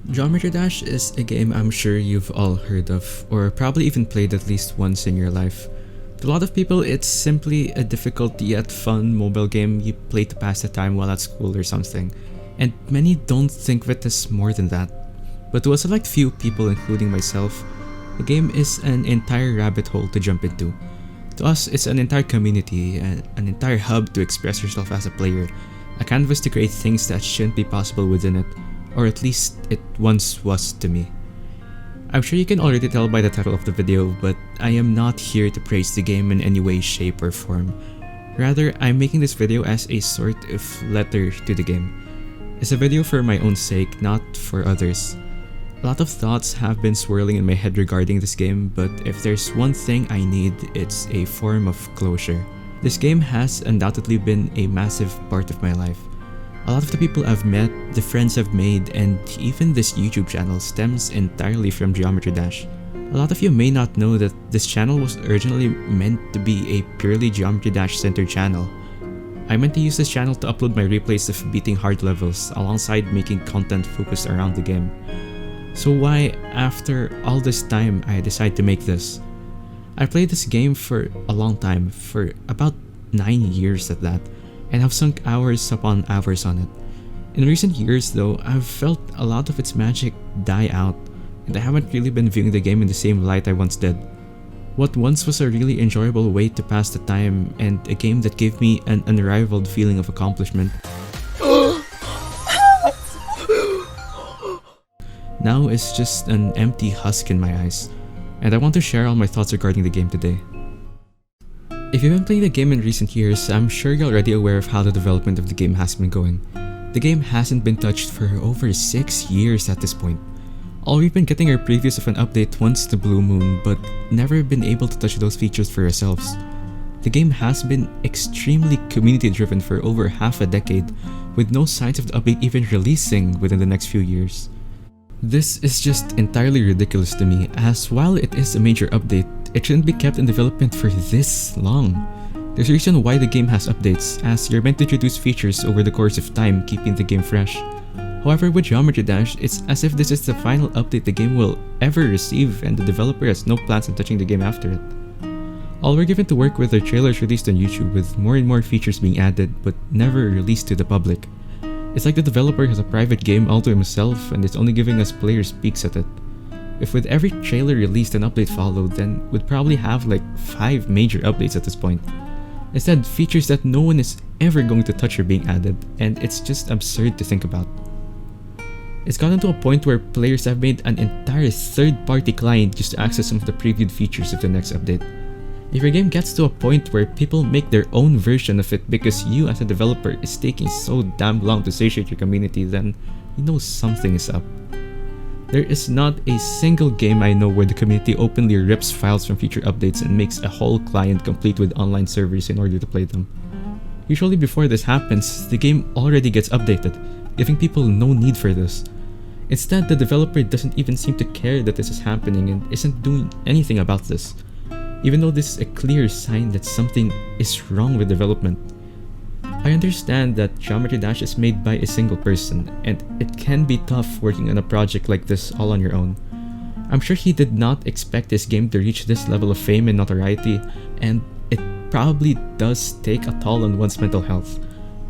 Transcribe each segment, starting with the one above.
Geometry Dash is a game I'm sure you've all heard of, or probably even played at least once in your life. To a lot of people, it's simply a difficult yet fun mobile game you play to pass the time while at school or something, and many don't think of it as more than that. But to a select few people, including myself, the game is an entire rabbit hole to jump into. To us, it's an entire community, an entire hub to express yourself as a player, a canvas to create things that shouldn't be possible within it, or at least it once was to me. I'm sure you can already tell by the title of the video, but I am not here to praise the game in any way, shape, or form. Rather, I'm making this video as a sort of letter to the game. It's a video for my own sake, not for others. A lot of thoughts have been swirling in my head regarding this game, but if there's one thing I need, it's a form of closure. This game has undoubtedly been a massive part of my life. A lot of the people I've met, the friends I've made, and even this YouTube channel stems entirely from Geometry Dash. A lot of you may not know that this channel was originally meant to be a purely Geometry Dash centered channel. I meant to use this channel to upload my replays of beating hard levels alongside making content focused around the game. So why, after all this time, I decided to make this? I played this game for a long time, for about 9 years at that, and have sunk hours upon hours on it. In recent years though, I've felt a lot of its magic die out, and I haven't really been viewing the game in the same light I once did. What once was a really enjoyable way to pass the time, and a game that gave me an unrivaled feeling of accomplishment, now is just an empty husk in my eyes, and I want to share all my thoughts regarding the game today. If you've been playing the game in recent years, I'm sure you're already aware of how the development of the game has been going. The game hasn't been touched for over 6 years at this point. All we've been getting are previews of an update once in a blue moon, but never been able to touch those features for ourselves. The game has been extremely community driven for over half a decade, with no signs of the update even releasing within the next few years. This is just entirely ridiculous to me, as while it is a major update, it shouldn't be kept in development for this long. There's a reason why the game has updates, as you're meant to introduce features over the course of time, keeping the game fresh. However, with Geometry Dash, it's as if this is the final update the game will ever receive, and the developer has no plans on touching the game after it. All we're given to work with are trailers released on YouTube, with more and more features being added, but never released to the public. It's like the developer has a private game all to himself and is only giving us players peeks at it. If with every trailer released an update followed, then we'd probably have like 5 major updates at this point. Instead, features that no one is ever going to touch are being added, and it's just absurd to think about. It's gotten to a point where players have made an entire third-party client just to access some of the previewed features of the next update. If your game gets to a point where people make their own version of it because you as a developer is taking so damn long to satiate your community, then you know something is up. There is not a single game I know where the community openly rips files from future updates and makes a whole client complete with online servers in order to play them. Usually before this happens, the game already gets updated, giving people no need for this. Instead, the developer doesn't even seem to care that this is happening and isn't doing anything about this, even though this is a clear sign that something is wrong with development. I understand that Geometry Dash is made by a single person, and it can be tough working on a project like this all on your own. I'm sure he did not expect this game to reach this level of fame and notoriety, and it probably does take a toll on one's mental health,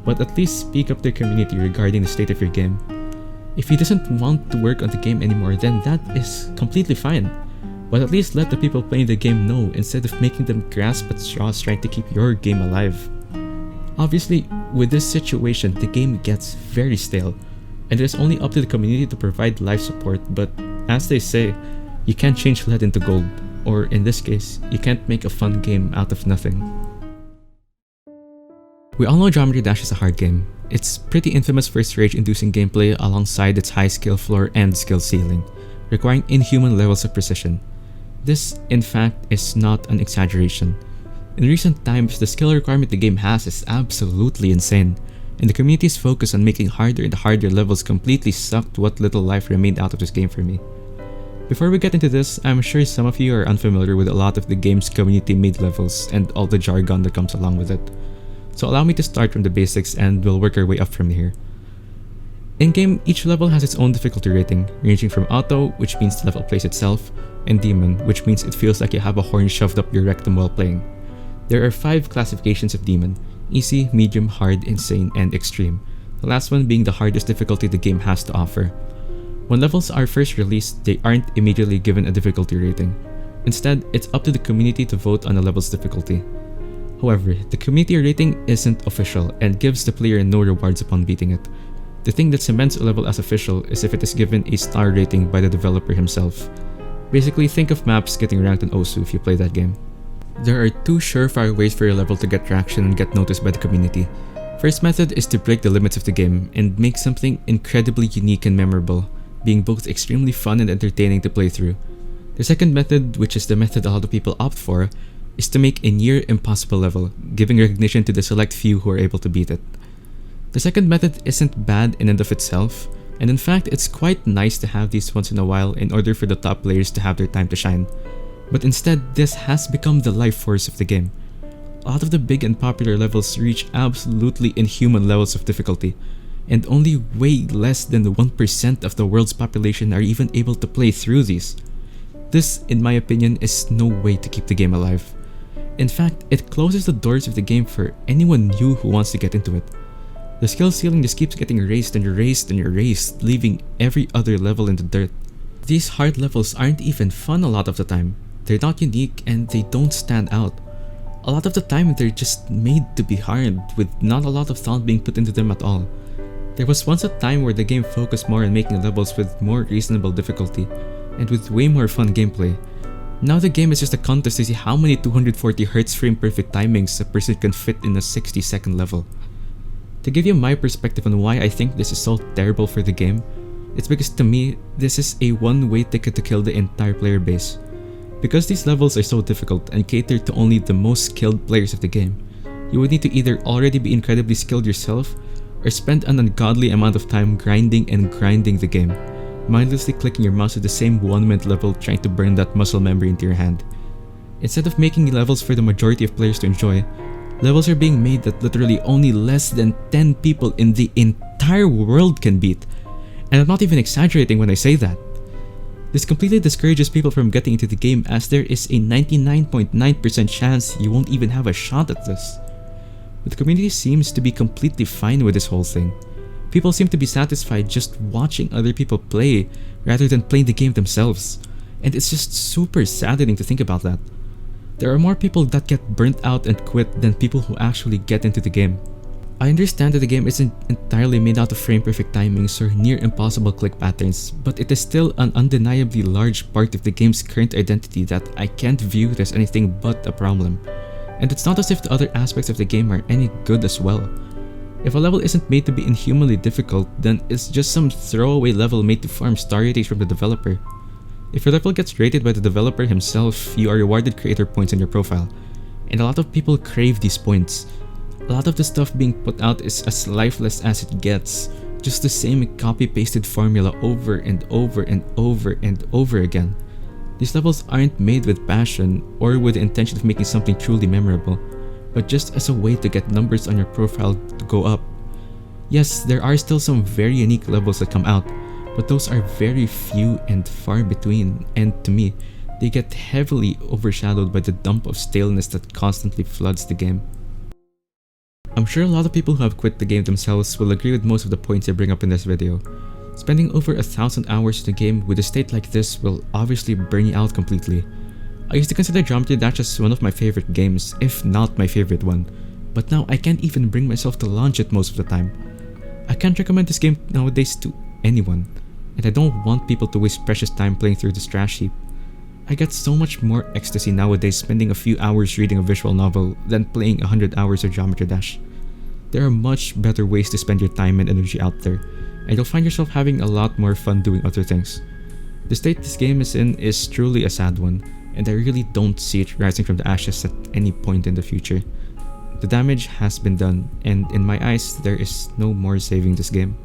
but at least speak up to the community regarding the state of your game. If he doesn't want to work on the game anymore, then that is completely fine, but at least let the people playing the game know instead of making them grasp at straws trying to keep your game alive. Obviously, with this situation, the game gets very stale, and it is only up to the community to provide life support, but as they say, you can't change lead into gold, or in this case, you can't make a fun game out of nothing. We all know Geometry Dash is a hard game. It's pretty infamous for its rage-inducing gameplay alongside its high skill floor and skill ceiling, requiring inhuman levels of precision. This, in fact, is not an exaggeration. In recent times, the skill requirement the game has is absolutely insane, and the community's focus on making harder and harder levels completely sucked what little life remained out of this game for me. Before we get into this, I'm sure some of you are unfamiliar with a lot of the game's community-made levels and all the jargon that comes along with it. So allow me to start from the basics and we'll work our way up from here. In-game, each level has its own difficulty rating, ranging from Auto, which means the level plays itself, and Demon, which means it feels like you have a horn shoved up your rectum while playing. There are 5 classifications of Demon: Easy, Medium, Hard, Insane, and Extreme, the last one being the hardest difficulty the game has to offer. When levels are first released, they aren't immediately given a difficulty rating. Instead, it's up to the community to vote on the level's difficulty. However, the community rating isn't official and gives the player no rewards upon beating it. The thing that cements a level as official is if it is given a star rating by the developer himself. Basically, think of maps getting ranked on OSU if you play that game. There are 2 surefire ways for your level to get traction and get noticed by the community. First method is to break the limits of the game and make something incredibly unique and memorable, being both extremely fun and entertaining to play through. The second method, which is the method a lot of people opt for, is to make a near impossible level, giving recognition to the select few who are able to beat it. The second method isn't bad in and of itself, and in fact it's quite nice to have these once in a while in order for the top players to have their time to shine. But instead, this has become the life force of the game. A lot of the big and popular levels reach absolutely inhuman levels of difficulty, and only way less than the 1% of the world's population are even able to play through these. This, in my opinion, is no way to keep the game alive. In fact, it closes the doors of the game for anyone new who wants to get into it. The skill ceiling just keeps getting erased and erased and erased, leaving every other level in the dirt. These hard levels aren't even fun a lot of the time. They're not unique and they don't stand out. A lot of the time they're just made to be hard, with not a lot of thought being put into them at all. There was once a time where the game focused more on making levels with more reasonable difficulty, and with way more fun gameplay. Now the game is just a contest to see how many 240Hz frame perfect timings a person can fit in a 60-second level. To give you my perspective on why I think this is so terrible for the game, it's because to me, this is a one-way ticket to kill the entire player base. Because these levels are so difficult and cater to only the most skilled players of the game, you would need to either already be incredibly skilled yourself, or spend an ungodly amount of time grinding and grinding the game, mindlessly clicking your mouse at the same 1-minute level trying to burn that muscle memory into your hand. Instead of making levels for the majority of players to enjoy, levels are being made that literally only less than 10 people in the entire world can beat. And I'm not even exaggerating when I say that. This completely discourages people from getting into the game, as there is a 99.9% chance you won't even have a shot at this. But the community seems to be completely fine with this whole thing. People seem to be satisfied just watching other people play rather than playing the game themselves, and it's just super saddening to think about that. There are more people that get burnt out and quit than people who actually get into the game. I understand that the game isn't entirely made out of frame-perfect timings or near-impossible click patterns, but it is still an undeniably large part of the game's current identity that I can't view as anything but a problem. And it's not as if the other aspects of the game are any good as well. If a level isn't made to be inhumanly difficult, then it's just some throwaway level made to farm star ratings from the developer. If your level gets rated by the developer himself, you are rewarded creator points in your profile, and a lot of people crave these points. A lot of the stuff being put out is as lifeless as it gets, just the same copy-pasted formula over and over and over and over again. These levels aren't made with passion or with the intention of making something truly memorable, but just as a way to get numbers on your profile to go up. Yes, there are still some very unique levels that come out, but those are very few and far between, and to me, they get heavily overshadowed by the dump of staleness that constantly floods the game. I'm sure a lot of people who have quit the game themselves will agree with most of the points I bring up in this video. Spending over 1,000 hours in a game with a state like this will obviously burn you out completely. I used to consider Geometry Dash as one of my favorite games, if not my favorite one, but now I can't even bring myself to launch it most of the time. I can't recommend this game nowadays to anyone, and I don't want people to waste precious time playing through this trash heap. I get so much more ecstasy nowadays spending a few hours reading a visual novel than playing 100 hours of Geometry Dash. There are much better ways to spend your time and energy out there, and you'll find yourself having a lot more fun doing other things. The state this game is in is truly a sad one, and I really don't see it rising from the ashes at any point in the future. The damage has been done, and in my eyes, there is no more saving this game.